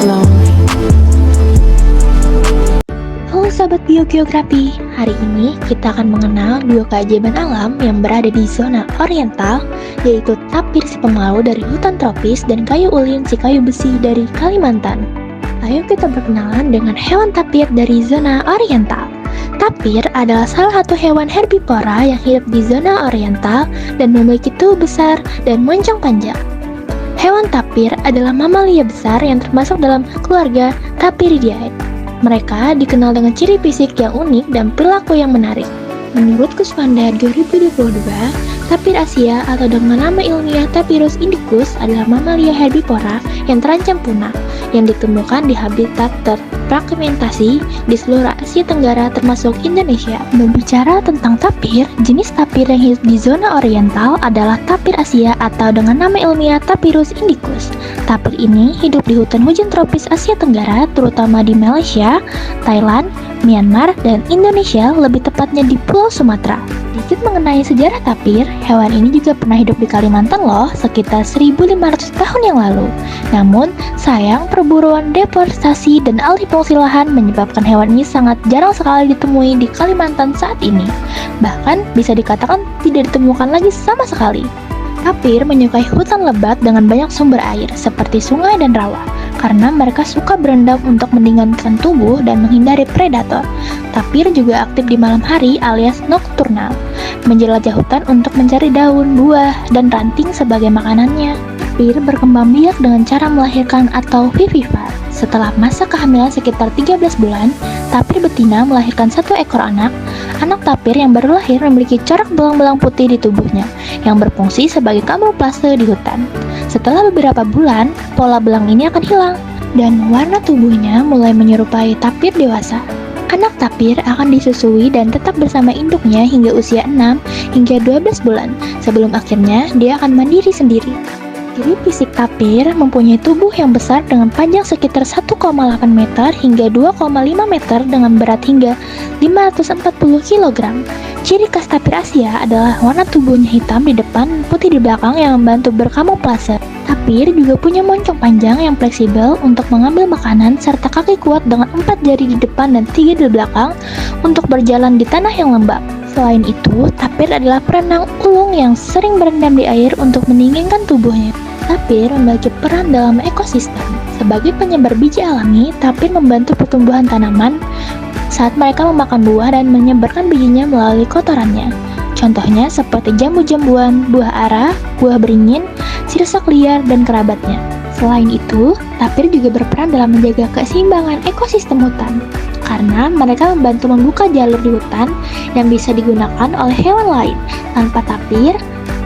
lonely. Halo Sobat Biogeografi, hari ini kita akan mengenal dua keajaiban alam yang berada di zona oriental, yaitu tapir si pemalu dari hutan tropis dan kayu ulin si kayu besi dari Kalimantan. Ayo kita berkenalan dengan hewan tapir dari zona oriental. Tapir adalah salah satu hewan herbivora yang hidup di zona oriental dan memiliki tubuh besar dan moncong panjang. Hewan tapir adalah mamalia besar yang termasuk dalam keluarga Tapiridae. Mereka dikenal dengan ciri fisik yang unik dan perilaku yang menarik. Menurut Kusvanda 2022, tapir Asia atau dengan nama ilmiah Tapirus indicus adalah mamalia herbivora yang terancam punah, yang ditemukan di habitat terfragmentasi di seluruh Asia Tenggara termasuk Indonesia. Berbicara tentang tapir, jenis tapir yang hidup di zona oriental adalah tapir Asia atau dengan nama ilmiah Tapirus indicus. Tapir ini hidup di hutan hujan tropis Asia Tenggara, terutama di Malaysia, Thailand, Myanmar, dan Indonesia, lebih tepatnya di Pulau Sumatera. Sedikit mengenai sejarah tapir, hewan ini juga pernah hidup di Kalimantan loh, sekitar 1500 tahun yang lalu. Namun, sayang perburuan, deforestasi, dan alih fungsi lahan menyebabkan hewan ini sangat jarang sekali ditemui di Kalimantan saat ini. Bahkan, bisa dikatakan tidak ditemukan lagi sama sekali. Tapir menyukai hutan lebat dengan banyak sumber air, seperti sungai dan rawa, karena mereka suka berendam untuk mendinginkan tubuh dan menghindari predator. Tapir juga aktif di malam hari alias nokturnal, menjelajah hutan untuk mencari daun, buah, dan ranting sebagai makanannya. Tapir berkembang biak dengan cara melahirkan atau vivipar. Setelah masa kehamilan sekitar 13 bulan, tapir betina melahirkan satu ekor anak. Anak tapir yang baru lahir memiliki corak belang-belang putih di tubuhnya, yang berfungsi sebagai kamuflase di hutan. Setelah beberapa bulan, pola belang ini akan hilang, dan warna tubuhnya mulai menyerupai tapir dewasa. Anak tapir akan disusui dan tetap bersama induknya hingga usia 6 hingga 12 bulan, sebelum akhirnya dia akan mandiri sendiri. Ciri fisik tapir mempunyai tubuh yang besar dengan panjang sekitar 1,8 meter hingga 2,5 meter dengan berat hingga 540 kg. Ciri khas tapir Asia adalah warna tubuhnya hitam di depan dan putih di belakang yang membantu berkamuflase. Tapir juga punya moncong panjang yang fleksibel untuk mengambil makanan serta kaki kuat dengan 4 jari di depan dan 3 di belakang untuk berjalan di tanah yang lembab. Selain itu, tapir adalah perenang ulung yang sering berendam di air untuk mendinginkan tubuhnya. Tapir memiliki peran dalam ekosistem. Sebagai penyebar biji alami, tapir membantu pertumbuhan tanaman saat mereka memakan buah dan menyebarkan bijinya melalui kotorannya. Contohnya seperti jambu-jambuan, buah ara, buah beringin, sirsak liar, dan kerabatnya. Selain itu, tapir juga berperan dalam menjaga keseimbangan ekosistem hutan, karena mereka membantu membuka jalur di hutan yang bisa digunakan oleh hewan lain. Tanpa tapir,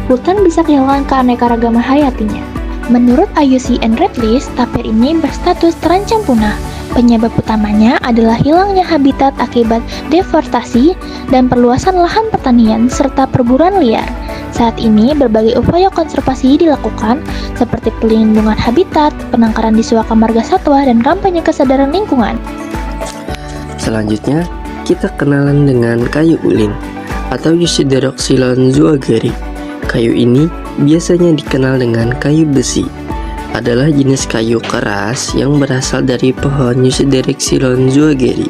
hutan bisa kehilangan keanekaragaman hayatinya. Menurut IUCN Red List, tapir ini berstatus terancam punah. Penyebab utamanya adalah hilangnya habitat akibat deforestasi dan perluasan lahan pertanian serta perburuan liar. Saat ini, berbagai upaya konservasi dilakukan, seperti pelindungan habitat, penangkaran di suaka marga satwa, dan kampanye kesadaran lingkungan. Selanjutnya, kita kenalan dengan kayu ulin atau Euthyderoxylon zuageri. Kayu ini biasanya dikenal dengan kayu besi. Adalah jenis kayu keras yang berasal dari pohon Euthyderoxylon zuageri.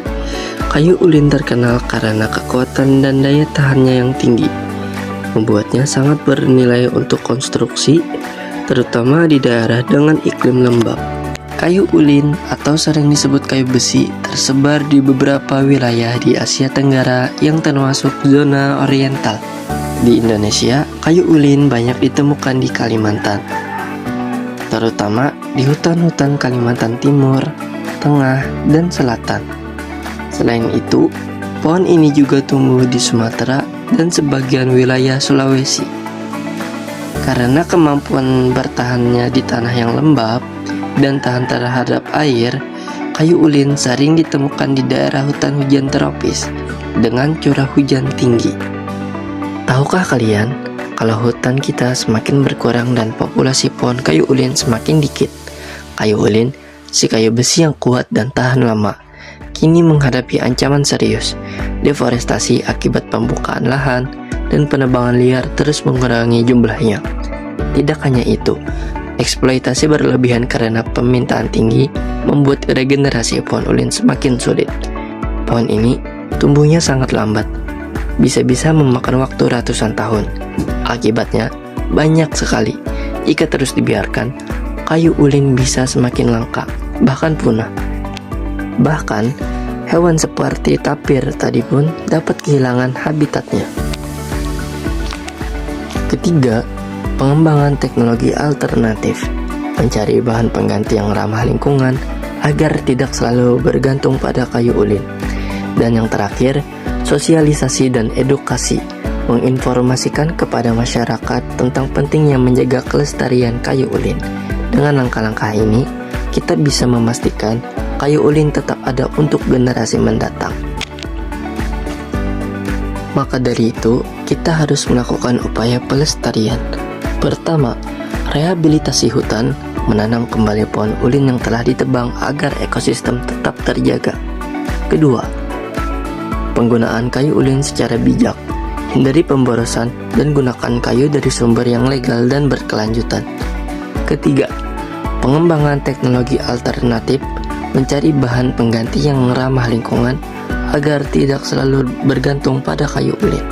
Kayu ulin terkenal karena kekuatan dan daya tahannya yang tinggi, membuatnya sangat bernilai untuk konstruksi, terutama di daerah dengan iklim lembab. Kayu ulin atau sering disebut kayu besi tersebar di beberapa wilayah di Asia Tenggara yang termasuk zona oriental. Di Indonesia, kayu ulin banyak ditemukan di Kalimantan, terutama di hutan-hutan Kalimantan Timur, Tengah, dan Selatan. Selain itu, pohon ini juga tumbuh di Sumatera dan sebagian wilayah Sulawesi. Karena kemampuan bertahannya di tanah yang lembab dan tahan terhadap air, kayu ulin sering ditemukan di daerah hutan hujan tropis dengan curah hujan tinggi. Tahukah kalian kalau hutan kita semakin berkurang dan populasi pohon kayu ulin semakin dikit? Kayu ulin, si kayu besi yang kuat dan tahan lama, kini menghadapi ancaman serius. Deforestasi akibat pembukaan lahan dan penebangan liar terus mengurangi jumlahnya. Tidak hanya itu, Eksploitasi berlebihan karena permintaan tinggi membuat regenerasi pohon ulin semakin sulit. Pohon ini tumbuhnya sangat lambat, bisa-bisa memakan waktu ratusan tahun. Akibatnya, banyak sekali. Jika terus dibiarkan, kayu ulin bisa semakin langka, bahkan punah. Bahkan, hewan seperti tapir tadi pun dapat kehilangan habitatnya. Ketiga, pengembangan teknologi alternatif, mencari bahan pengganti yang ramah lingkungan agar tidak selalu bergantung pada kayu ulin. Dan yang terakhir, sosialisasi dan edukasi, menginformasikan kepada masyarakat tentang pentingnya menjaga kelestarian kayu ulin. Dengan langkah-langkah ini, kita bisa memastikan kayu ulin tetap ada untuk generasi mendatang. Maka dari itu, kita harus melakukan upaya pelestarian. Pertama, rehabilitasi hutan, menanam kembali pohon ulin yang telah ditebang agar ekosistem tetap terjaga. Kedua, penggunaan kayu ulin secara bijak, hindari pemborosan dan gunakan kayu dari sumber yang legal dan berkelanjutan. Ketiga, pengembangan teknologi alternatif, mencari bahan pengganti yang ramah lingkungan agar tidak selalu bergantung pada kayu ulin.